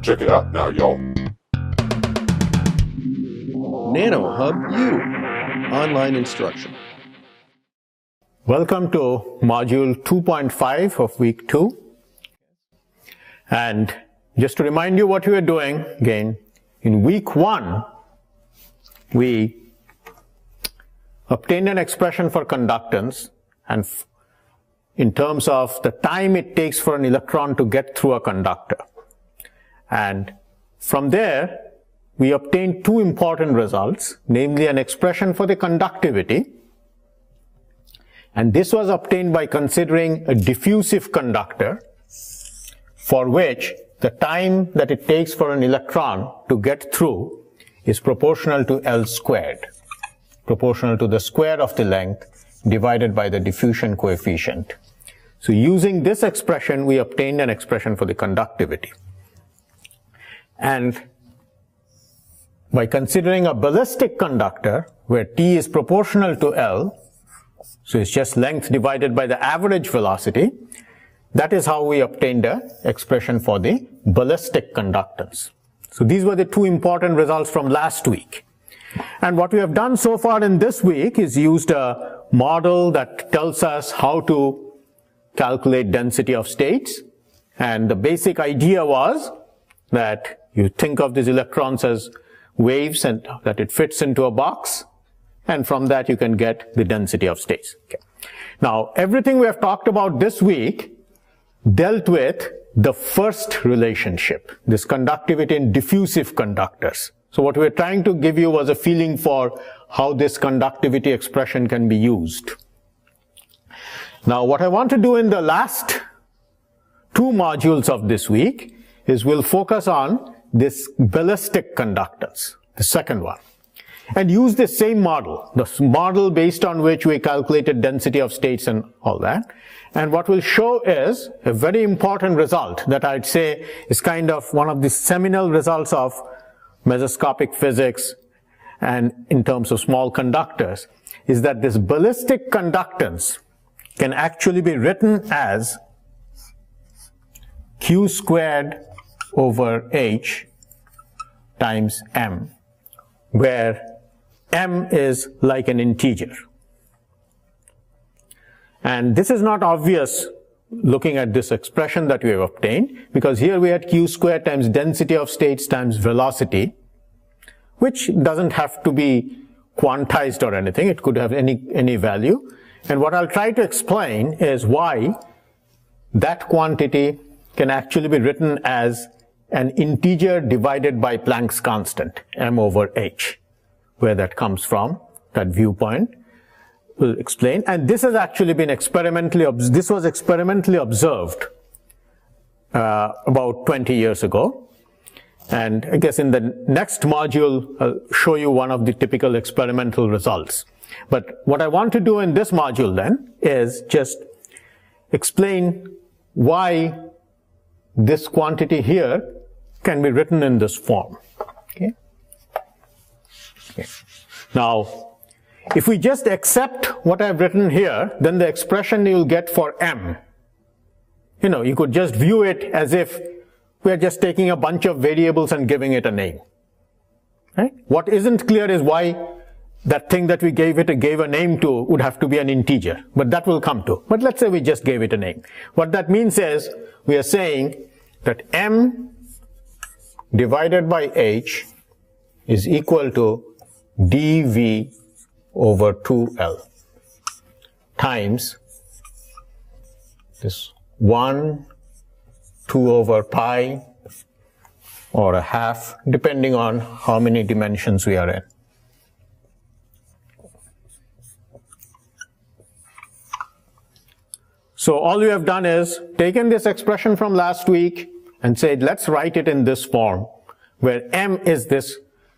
Check it out now, y'all. NanoHub U, online instruction. Welcome to module 2.5 of week 2. And just to remind you what we are doing, again, in week 1, we obtained an expression for conductance and in terms of the time it takes for an electron to get through a conductor. And from there, we obtained two important results, namely an expression for the conductivity. And this was obtained by considering a diffusive conductor for which the time that it takes for an electron to get through is proportional to L squared, proportional to the square of the length divided by the diffusion coefficient. So using this expression, we obtained an expression for the conductivity. And by considering a ballistic conductor where T is proportional to L, so it's just length divided by the average velocity, that is how we obtained an expression for the ballistic conductance. So these were the two important results from last week. And what we have done so far in this week is used a model that tells us how to calculate density of states. And the basic idea was that you think of these electrons as waves and that it fits into a box. And from that you can get the density of states. Okay. Now, everything we have talked about this week dealt with the first relationship, this conductivity in diffusive conductors. So what we're trying to give you was a feeling for how this conductivity expression can be used. Now, what I want to do in the last two modules of this week is we'll focus on this ballistic conductance, the second one, and use the same model, the model based on which we calculated density of states and all that. And what we'll show is a very important result that I'd say is kind of one of the seminal results of mesoscopic physics and in terms of small conductors, is that this ballistic conductance can actually be written as Q squared over H times M, where M is like an integer. And this is not obvious looking at this expression that we have obtained, because here we had Q squared times density of states times velocity, which doesn't have to be quantized or anything. It could have any value. And what I'll try to explain is why that quantity can actually be written as an integer divided by Planck's constant, M over H, where that comes from, that viewpoint. We'll explain. And this has actually been experimentally observed about 20 years ago. And I guess in the next module, I'll show you one of the typical experimental results. But what I want to do in this module then is just explain why this quantity here can be written in this form. Okay. Now, if we just accept what I've written here, then the expression you'll get for M, you could just view it as if we're just taking a bunch of variables and giving it a name. Right? What isn't clear is why that thing that we gave a name to would have to be an integer, but that will come to. But let's say we just gave it a name. What that means is we are saying that M divided by H is equal to dV over 2L times this 1, 2 over pi, or a half, depending on how many dimensions we are in. So all we have done is taken this expression from last week and said, let's write it in this form, where M is this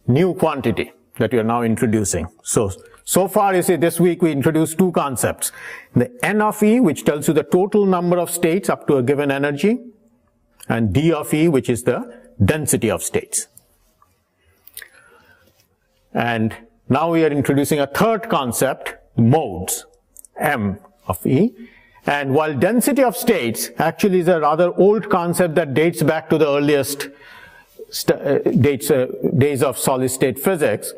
new quantity that we are now introducing. So far, you see, this week we introduced two concepts. The N of E, which tells you the total number of states up to a given energy, and D of E, which is the density of states. And now we are introducing a third concept, modes, M of E. And while density of states actually is a rather old concept that dates back to the earliest days of solid-state physics,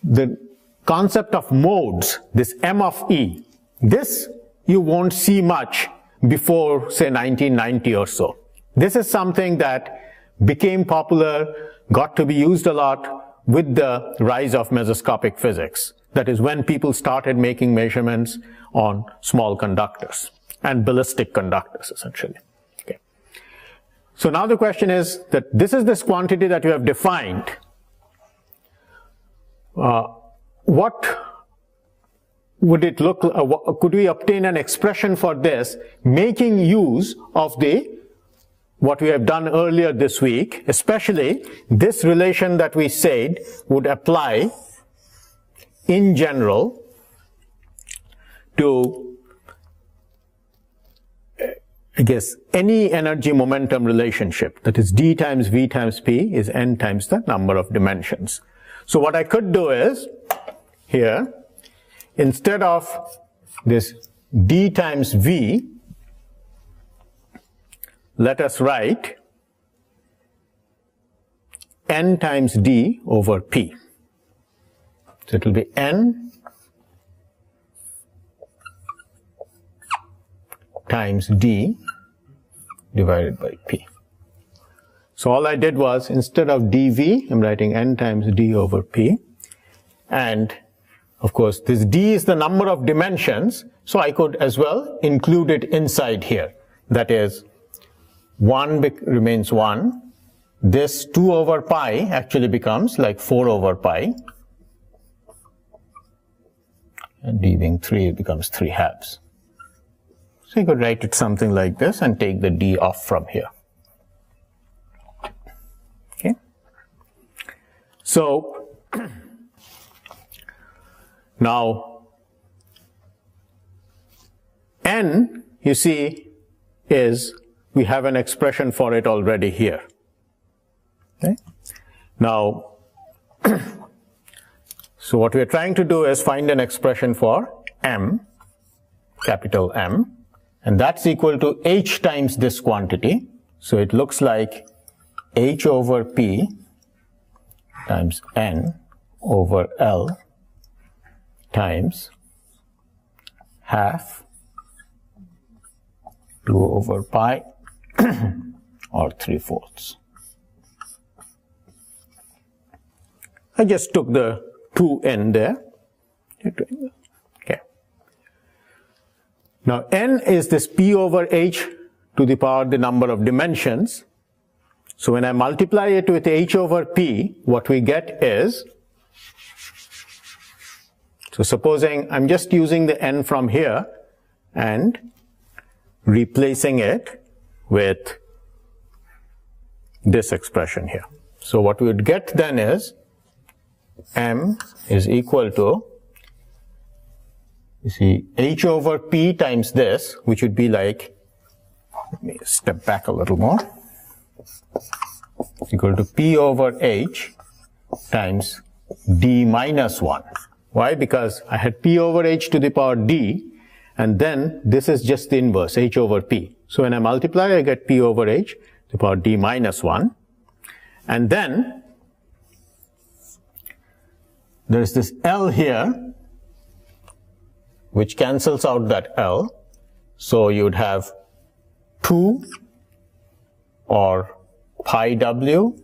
the concept of modes, this M of E, this you won't see much before, say, 1990 or so. This is something that became popular, got to be used a lot with the rise of mesoscopic physics. That is when people started making measurements on small conductors and ballistic conductors, essentially. Okay. So now the question is that this is this quantity that you have defined. What would it look like? Could we obtain an expression for this, making use of what we have done earlier this week, especially this relation that we said would apply in general to, I guess, any energy momentum relationship. That is, d times v times p is n times the number of dimensions. So what I could do is, here, instead of this d times v, let us write n times d over p. So it will be n times d divided by p. So all I did was, instead of dv, I'm writing n times d over p. And of course, this d is the number of dimensions, so I could as well include it inside here. That is, 1 remains 1. This 2 over pi actually becomes like 4 over pi. And d being 3, it becomes 3 halves. So you could write it something like this and take the d off from here. Okay. So now n, you see, is, we have an expression for it already here. Okay. Now, so what we are trying to do is find an expression for m, capital M, and that's equal to h times this quantity. So it looks like h over p times n over L times half 2 over pi or 3/4. I just took the 2 in there. Okay. Now n is this p over h to the power the number of dimensions. So when I multiply it with h over p, what we get is, so supposing I'm just using the n from here and replacing it with this expression here. So what we would get then is m is equal to, you see, h over p times this, which would be like, let me step back a little more, is equal to p over h times d minus 1. Why? Because I had p over h to the power d, and then this is just the inverse, h over p. So when I multiply, I get p over h to the power d minus 1. And then there is this L here, which cancels out that L. So you would have 2 or pi w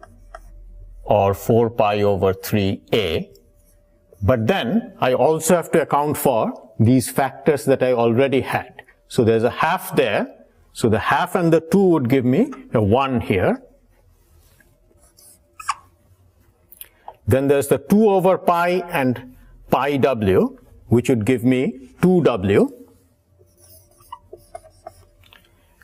or 4 pi over 3a. But then I also have to account for these factors that I already had. So there's a half there. So the half and the 2 would give me a 1 here. Then there's the 2 over pi and pi w, which would give me 2w.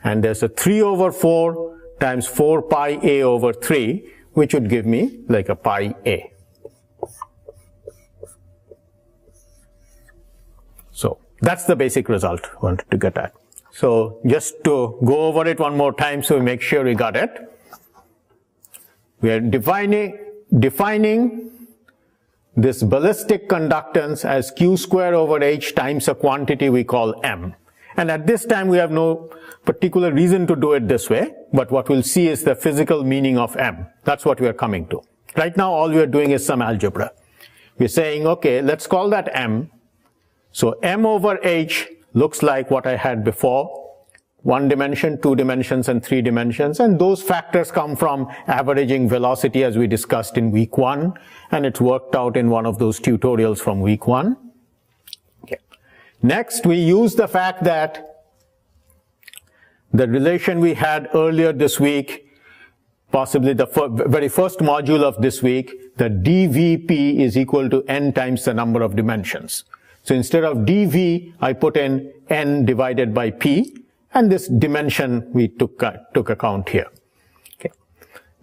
And there's a 3 over 4 times 4 pi a over 3, which would give me like a pi a. So that's the basic result I wanted to get at. So just to go over it one more time so we make sure we got it. We are defining this ballistic conductance as q square over h times a quantity we call m. And at this time, we have no particular reason to do it this way, but what we'll see is the physical meaning of M. That's what we are coming to. Right now, all we are doing is some algebra. We're saying, okay, let's call that M. So M over H looks like what I had before. 1 dimension, 2 dimensions, and 3 dimensions. And those factors come from averaging velocity as we discussed in week 1. And it's worked out in one of those tutorials from week 1. Okay. Next, we use the fact that the relation we had earlier this week, possibly the very first module of this week, that dVp is equal to n times the number of dimensions. So instead of dV, I put in n divided by p. And this dimension we took account here. Okay.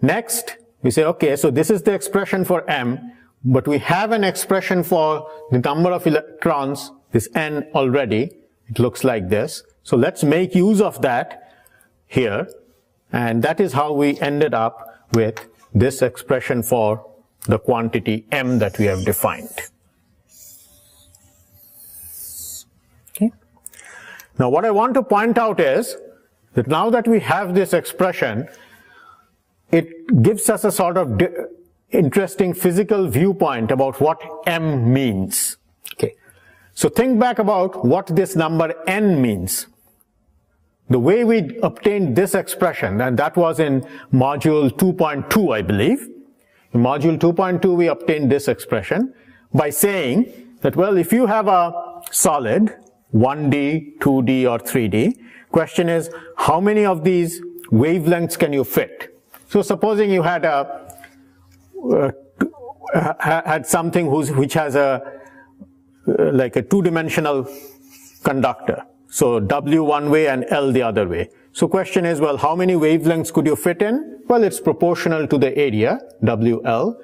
Next, we say, okay, so this is the expression for M, but we have an expression for the number of electrons, this N already. It looks like this. So let's make use of that here. And that is how we ended up with this expression for the quantity M that we have defined. Now, what I want to point out is that now that we have this expression, it gives us a sort of interesting physical viewpoint about what M means. Okay. So think back about what this number N means. The way we obtained this expression, and that was in module 2.2, I believe. In module 2.2, we obtained this expression by saying that, well, if you have a solid, 1D, 2D, or 3D. Question is, how many of these wavelengths can you fit? So supposing you had something which has like a two-dimensional conductor. So W one way and L the other way. So question is, well, how many wavelengths could you fit in? Well, it's proportional to the area, WL,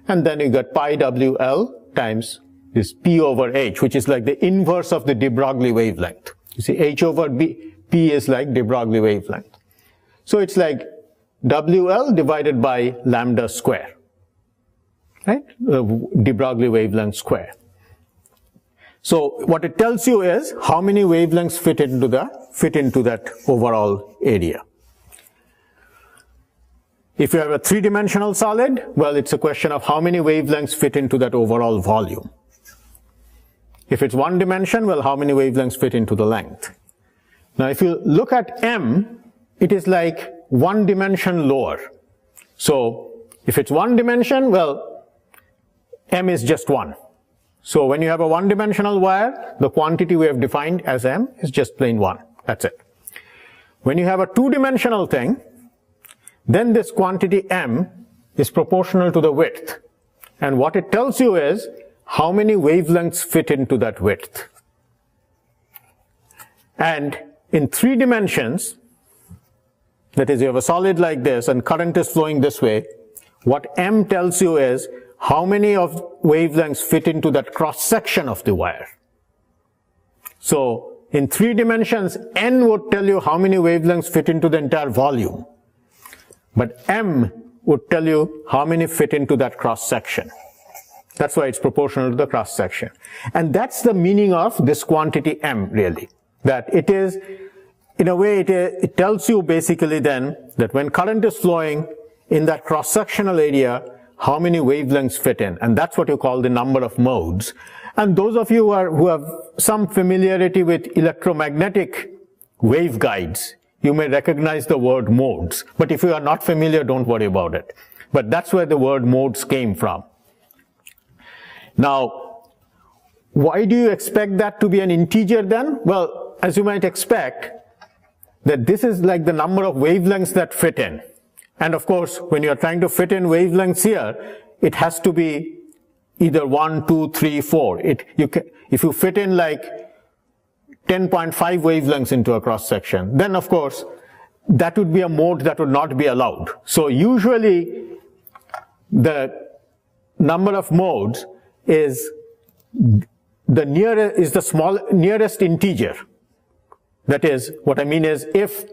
and then you get pi WL times this P over H, which is like the inverse of the de Broglie wavelength. You see, H over P is like de Broglie wavelength. So it's like WL divided by lambda square, right? De Broglie wavelength square. So what it tells you is how many wavelengths fit into that overall area. If you have a three-dimensional solid, well, it's a question of how many wavelengths fit into that overall volume. If it's one dimension, well, how many wavelengths fit into the length? Now, if you look at M, it is like one dimension lower. So if it's one dimension, well, M is just one. So when you have a one-dimensional wire, the quantity we have defined as M is just plain 1. That's it. When you have a two-dimensional thing, then this quantity M is proportional to the width. And what it tells you is how many wavelengths fit into that width. And in 3 dimensions, that is, you have a solid like this and current is flowing this way, what M tells you is how many of wavelengths fit into that cross-section of the wire. So in 3 dimensions, N would tell you how many wavelengths fit into the entire volume. But M would tell you how many fit into that cross-section. That's why it's proportional to the cross-section. And that's the meaning of this quantity M, really. That it is, in a way, it tells you basically then that when current is flowing in that cross-sectional area, how many wavelengths fit in. And that's what you call the number of modes. And those of you who have some familiarity with electromagnetic waveguides, you may recognize the word modes. But if you are not familiar, don't worry about it. But that's where the word modes came from. Now, why do you expect that to be an integer then? Well, as you might expect, that this is like the number of wavelengths that fit in. And of course, when you're trying to fit in wavelengths here, it has to be either 1, 2, 3, 4. If you fit in like 10.5 wavelengths into a cross-section, then of course, that would be a mode that would not be allowed. So usually, the number of modes is the nearest integer. That is, what I mean is, if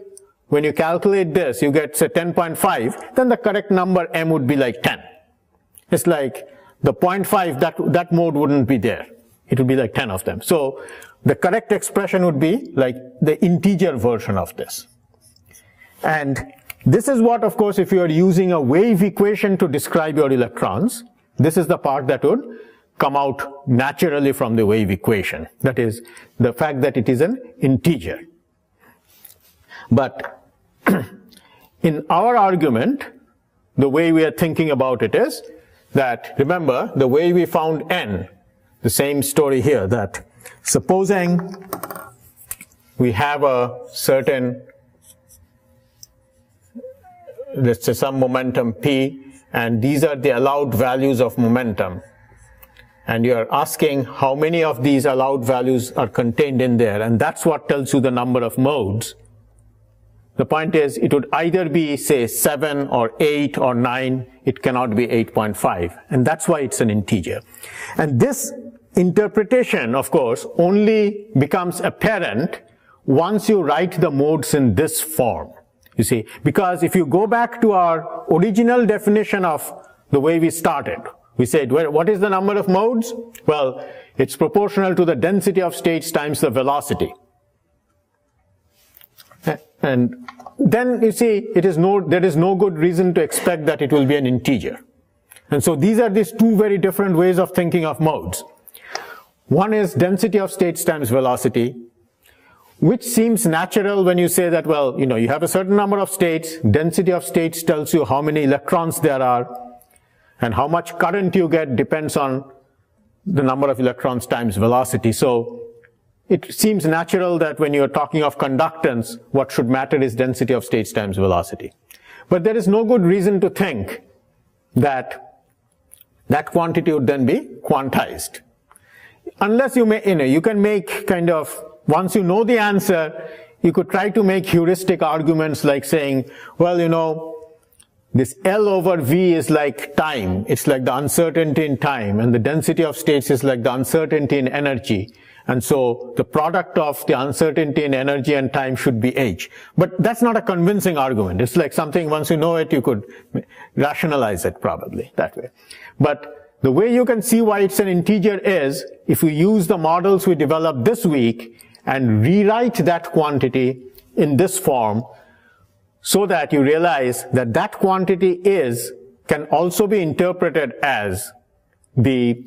when you calculate this, you get, say, 10.5, then the correct number M would be like 10. It's like the 0.5, that mode wouldn't be there. It would be like 10 of them. So the correct expression would be like the integer version of this. And this is what, of course, if you are using a wave equation to describe your electrons, this is the part that would come out naturally from the wave equation. That is, the fact that it is an integer. But in our argument, the way we are thinking about it is that, remember, the way we found n, the same story here, that supposing we have a certain, let's say some momentum p, and these are the allowed values of momentum. And you're asking how many of these allowed values are contained in there, and that's what tells you the number of modes. The point is, it would either be, say, 7 or 8 or 9. It cannot be 8.5. And that's why it's an integer. And this interpretation, of course, only becomes apparent once you write the modes in this form. You see, because if you go back to our original definition of the way we started, we said, well, what is the number of modes? Well, it's proportional to the density of states times the velocity. And then you see, there is no good reason to expect that it will be an integer. And so these are these two very different ways of thinking of modes. One is density of states times velocity, which seems natural when you say that, well, you have a certain number of states, density of states tells you how many electrons there are, and how much current you get depends on the number of electrons times velocity. So it seems natural that when you're talking of conductance, what should matter is density of states times velocity. But there is no good reason to think that that quantity would then be quantized. Unless you can make kind of, once you know the answer, you could try to make heuristic arguments like saying, well, this L over V is like time. It's like the uncertainty in time, and the density of states is like the uncertainty in energy. And so the product of the uncertainty in energy and time should be H. But that's not a convincing argument. It's like something, once you know it, you could rationalize it probably that way. But the way you can see why it's an integer is, if we use the models we developed this week and rewrite that quantity in this form, so that you realize that that quantity can also be interpreted as the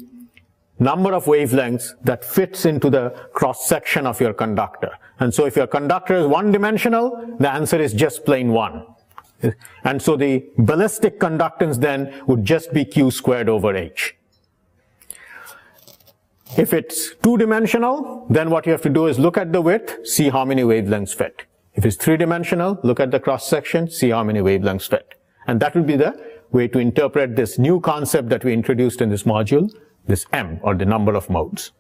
number of wavelengths that fits into the cross-section of your conductor. And so if your conductor is one-dimensional, the answer is just plain 1. And so the ballistic conductance then would just be Q squared over H. If it's two-dimensional, then what you have to do is look at the width, see how many wavelengths fit. If it's three-dimensional, look at the cross-section, see how many wavelengths fit. And that will be the way to interpret this new concept that we introduced in this module, this M, or the number of modes.